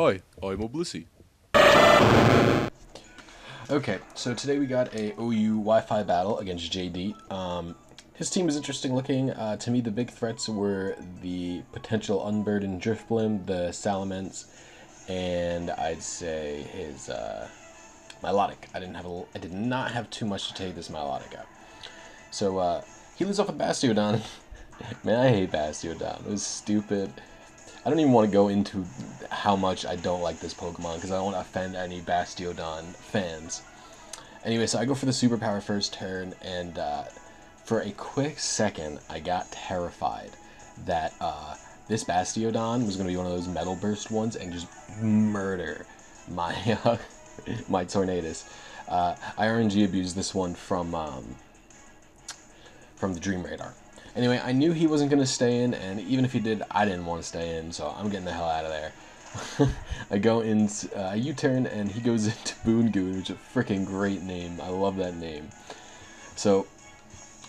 Hi, I'm a Blisy. Okay, so today we got a OU Wi-Fi battle against JD. His team is interesting looking. To me, the big threats were the potential unburdened Driftblim, the Salamence, and I'd say his Milotic. I did not have too much to take this Milotic out. So he leads off with Bastiodon. Man, I hate Bastiodon. It was stupid. I don't even want to go into how much I don't like this Pokemon because I don't want to offend any Bastiodon fans. Anyway, so I go for the superpower first turn, and for a quick second, I got terrified that this Bastiodon was going to be one of those Metal Burst ones and just murder my my Tornadus. I RNG abused this one from the Dream Radar. Anyway, I knew he wasn't going to stay in, and even if he did, I didn't want to stay in, so I'm getting the hell out of there. I go in, U-turn, and he goes into Boon Goon, which is a freaking great name. I love that name. So,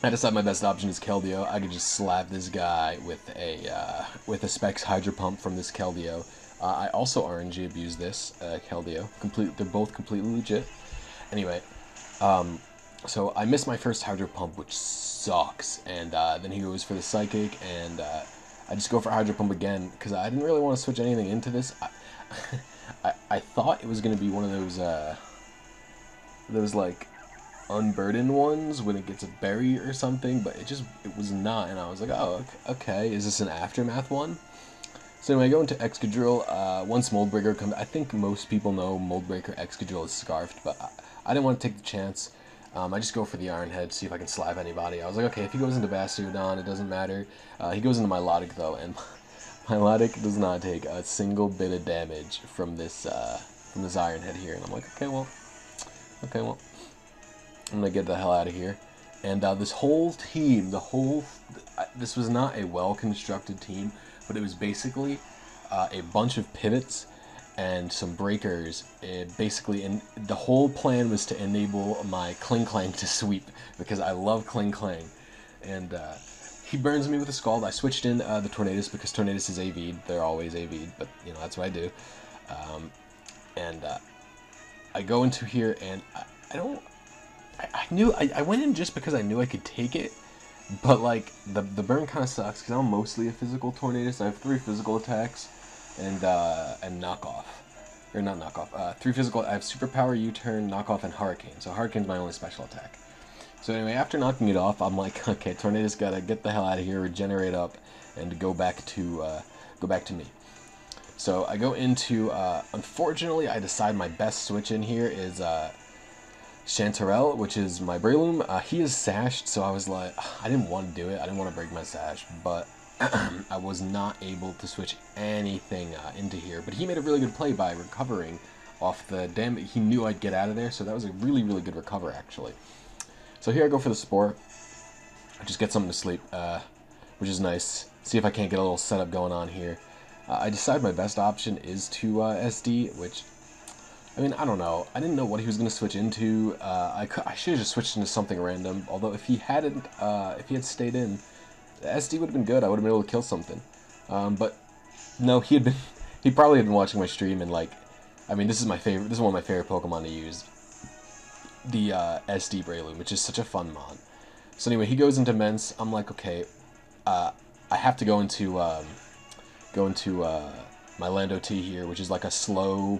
I decide my best option is Keldeo. I could just slap this guy with a Specs Hydro Pump from this Keldeo. I also RNG abuse this Keldeo. They're both completely legit. Anyway, so I missed my first Hydro Pump, which sucks, and then he goes for the Psychic, and I just go for Hydro Pump again, because I didn't really want to switch anything into this. I thought it was going to be one of those like, unburdened ones when it gets a berry or something, but it was not, and I was like, oh, okay, is this an Aftermath one? So anyway, I go into Excadrill. Once Moldbreaker comes, I think most people know Moldbreaker Excadrill is Scarfed, but I didn't want to take the chance. I just go for the Iron Head, see if I can slap anybody. I was like, okay, if he goes into Bastiodon, it doesn't matter. He goes into Milotic, though, and Milotic does not take a single bit of damage from this Iron Head here. And I'm like, okay, well, I'm gonna get the hell out of here. And this whole team, this was not a well-constructed team, but it was basically a bunch of pivots and some breakers. Basically, and the whole plan was to enable my KLINGKLANG to sweep, because I love KLINGKLANG. And he burns me with a Scald. I switched in the Tornadus because Tornadus is AV'd. They're always AV'd, but you know, that's what I do. I go into here, and I went in just because I knew I could take it, but like the burn kind of sucks because I'm mostly a physical Tornadus. I have 3 physical attacks and knockoff, or not knockoff. 3 physical. I have superpower, U-turn, knockoff, and hurricane. So hurricane's my only special attack. So anyway, after knocking it off, I'm like, okay, Tornadus gotta get the hell out of here, regenerate up, and go back to me. So I go into. Unfortunately, I decide my best switch in here is Chanterelle, which is my Breloom. He is sashed, so I was like, I didn't want to do it. I didn't want to break my sash, but I was not able to switch anything into here. But he made a really good play by recovering off the damage. He knew I'd get out of there, so that was a really, really good recover, actually. So here I go for the Spore. I just get something to sleep, which is nice. See if I can't get a little setup going on here. I decide my best option is to SD, which, I mean, I don't know. I didn't know what he was going to switch into. I should have just switched into something random. Although if he had stayed in, the SD would have been good. I would have been able to kill something. But no, he probably had been watching my stream, and like, I mean, this is my favorite. This is one of my favorite Pokemon to use. The SD Breloom, which is such a fun mod. So anyway, he goes into Mence. I'm like, okay, I have to go into my Lando T here, which is like a slow.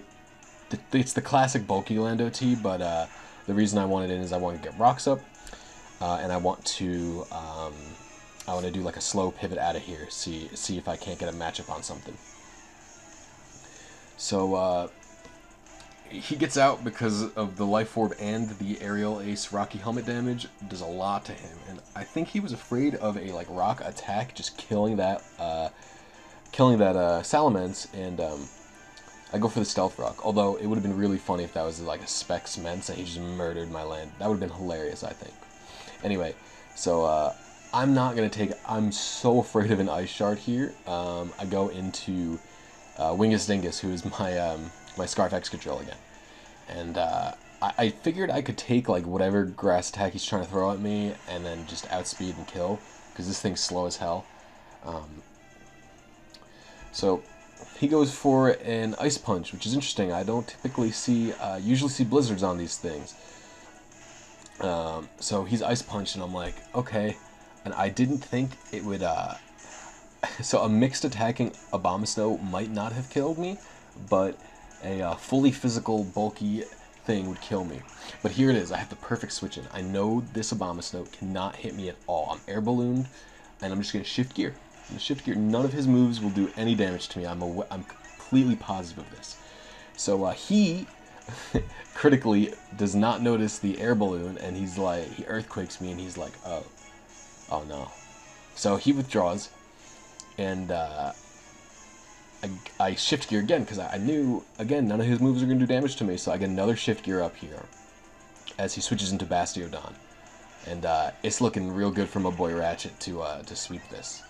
It's the classic bulky Lando T, but the reason I want it in is I want to get rocks up, and I want to do like a slow pivot out of here. See if I can't get a matchup on something. So he gets out because of the Life Orb and the Aerial Ace Rocky Helmet damage does a lot to him, and I think he was afraid of a like rock attack just killing that Salamence, and I go for the Stealth Rock, although it would have been really funny if that was like a Specs Mence and he just murdered my land. That would have been hilarious, I think. Anyway, so I'm so afraid of an Ice Shard here. I go into Wingus Dingus, who is my Scarf Excadrill again. And I figured I could take like whatever grass attack he's trying to throw at me and then just outspeed and kill, because this thing's slow as hell. So he goes for an Ice Punch, which is interesting. I don't typically see, usually see Blizzards on these things. So he's Ice Punched, and I'm like, okay. And I didn't think it would, so a mixed attacking Abomasnow might not have killed me, but a fully physical, bulky thing would kill me. But here it is. I have the perfect switch in. I know this Abomasnow cannot hit me at all. I'm air ballooned, and I'm just going to shift gear. I'm going to shift gear. None of his moves will do any damage to me. I'm completely positive of this. So he critically does not notice the air balloon, and he's like, he earthquakes me, and he's like, oh no. So he withdraws, and I shift gear again, because I knew, again, none of his moves are going to do damage to me, so I get another shift gear up here as he switches into Bastiodon. And it's looking real good for my boy Ratchet to sweep this.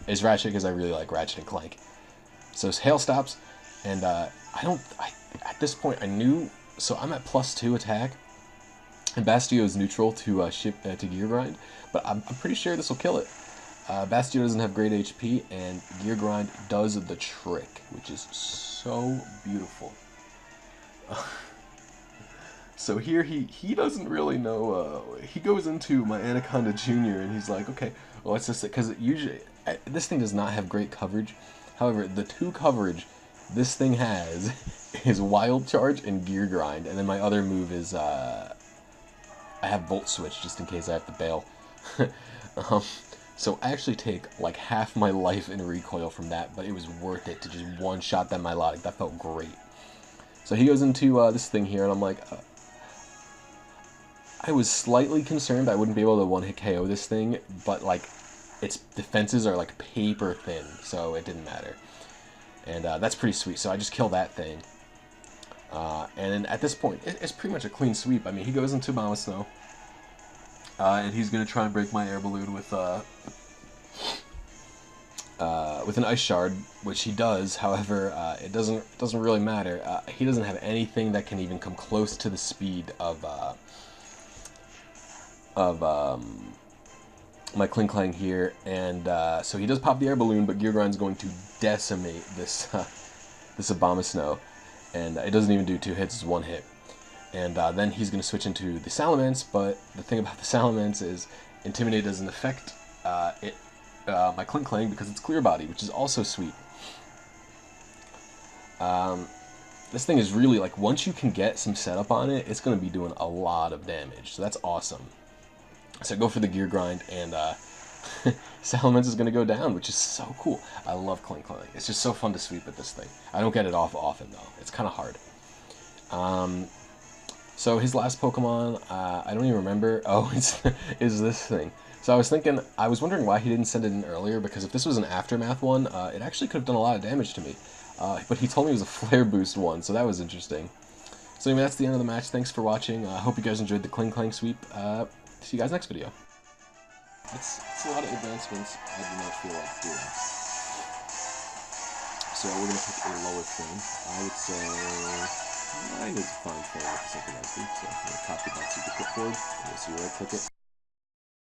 It's Ratchet because I really like Ratchet and Clank. So his Hail stops, and at this point I knew, so I'm at +2 attack, and Bastio is neutral to to Gear Grind, but I'm pretty sure this will kill it. Bastio doesn't have great HP, and Gear Grind does the trick, which is so beautiful. So here he doesn't really know. He goes into my Anaconda Jr. and he's like, okay, well, let's just say, because usually this thing does not have great coverage. However, the 2 coverage this thing has is Wild Charge and Gear Grind, and then my other move is I have Volt Switch just in case I have to bail. So I actually take like half my life in recoil from that, but it was worth it to just one-shot that Milotic. That felt great. So he goes into this thing here, and I'm like, I was slightly concerned I wouldn't be able to one-hit KO this thing, but like its defenses are like paper thin, so it didn't matter. And that's pretty sweet. So I just kill that thing. And then at this point, it's pretty much a clean sweep. I mean, he goes into Abomasnow, and he's going to try and break my air balloon with an Ice Shard, which he does. However, it doesn't really matter. He doesn't have anything that can even come close to the speed of my KLINGKLANG here, and so he does pop the air balloon, but Gear Grind's going to decimate this this Abomasnow, and it doesn't even do 2 hits, it's 1 hit. And then he's going to switch into the Salamence, but the thing about the Salamence is Intimidate doesn't affect my KLINGKLANG because it's Clear Body, which is also sweet. This thing is really, like, once you can get some setup on it, it's going to be doing a lot of damage, so that's awesome. So I go for the Gear Grind, and Salamence is going to go down, which is so cool. I love KLINGKLANG. It's just so fun to sweep with this thing. I don't get it off often, though. It's kind of hard. So his last Pokemon, I don't even remember. Oh, is this thing. So I was wondering why he didn't send it in earlier, because if this was an Aftermath one, it actually could have done a lot of damage to me. But he told me it was a Flare Boost one, so that was interesting. So anyway, that's the end of the match. Thanks for watching. I hope you guys enjoyed the KLINGKLANG sweep. See you guys next video. It's a lot of advancements I do not feel like doing. So we're going to pick a lower frame. I would say 9 is a fine frame with something else. So I'm going to copy that to the clipboard. You'll see where I click it.